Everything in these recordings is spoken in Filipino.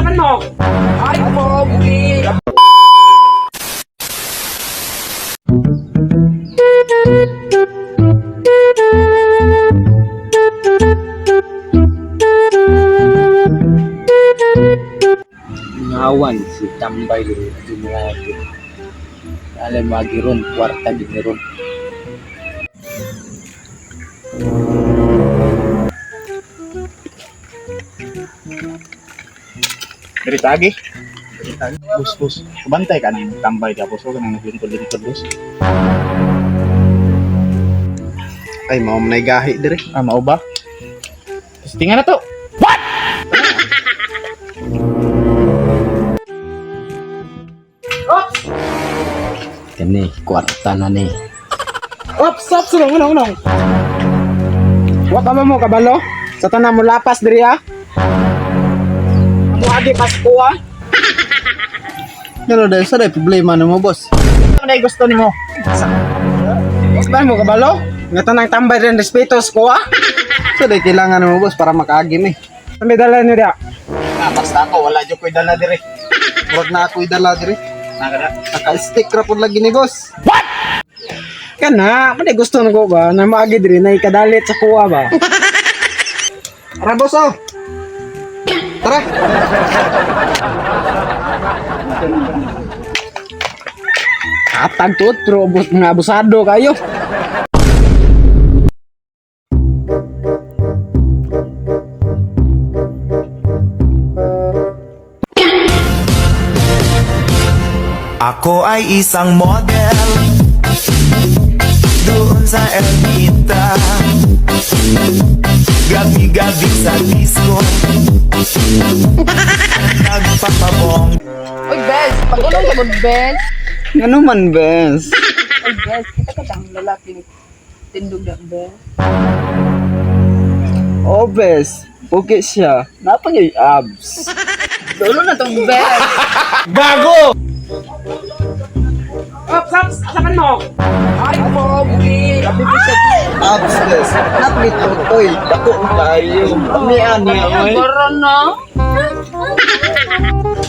naman mo? Ay, pogi! Ngawan si tambay di mga ito. Alam magiron kwarta di meron. Dari tagi. Bus. Kabantay ka nang tambay ka, bus. Huwag ka nang naglingkod-lingkod, bus. Ay, mau manay gahi dire. Ah, mau ba? Tingnan na to. Kani kwarta na ni. Ops, unong. Wa ka mo kabalo? Sa tanan mo lapas diri ha? Amo agi Pasko ha? Pero dahil sa problema na mo, boss. Ano na gusto nimo? Sa mo kabalo? Nga tanang tambay rin respetos ko ha? Sa dahil kailangan mo, boss, para makaagim eh. Ano dala niyo dia? Ah, basta ako, wala dyan ko'y dala dire. Huwag na ako'y dala dire. Naka-stick ra po lagi ni boss. Kana, ano gusto nako ba? Na maagi diri na ikadalit sa kuha ba? Tara, boss, oh. Tara. Atag tutro, mga abusado kayo. Ako ay isang model doon sa Ermita, gabi-gabi sa disco nagpapabong. Uy, Bes! Pag-ulong ka mo, Bes! Ano man, bes? Uy, Bes! Kita ka tang lalaki ni tindog na, Bes. Oh, bes. Okay siya. Napagay abs. Dulo na tong Bes! Gago! Ops, asakan mo? Ay, pogi! Abs, bes. Napagay Dako tayo. Amihan niya, Ay, oy. garon na!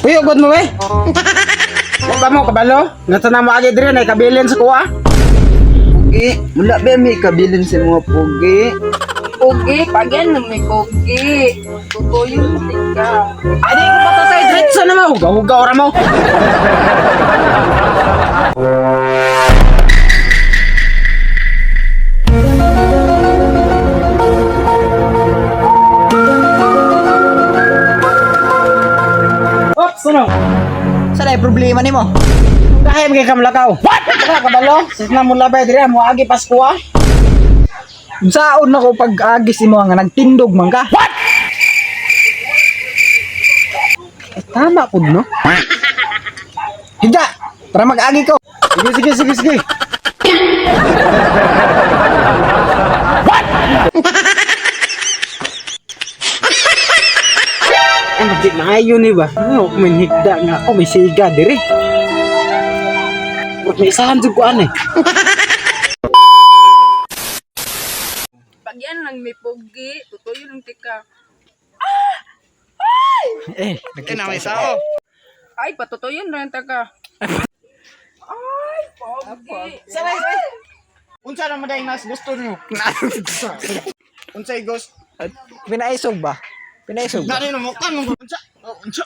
Uy, ugod mo eh. Wa mo kabalo? Nga tanang mo agi diri na ikabilin sa kuha? Pugi. Mula ba may kabilin sa mga pugi? Pogi! Pagyan na may pogi! Tutuyo na tika. Adi ko matatay diretso na mo. Hugaw ra mo. Ops, ano? Sa dahil problema ni mo? Kaya magiging kamlakaw. What? Baka kabalo? Sa mo labay diri mo agi Pasko ha? Saon ako pag-agis mo nga nagtindog man ka. What? Tama po, no? Higa! Para mag-agi ko. Sige. Ano, di na yun eh ba? Ano, kung may higda nga ako, may siga diri. Huwag may isahan dyan ko ano eh. Pagyan lang may pogi. Tutuyo ng tika. May sao. Ay, patutuyo na ng tika. Ay, pogi! Sabay. Unsa naman dahil nas gusto niyo? Unsay gusto? Pinaisog ba? Gani mo kan mo unsa? Unsa?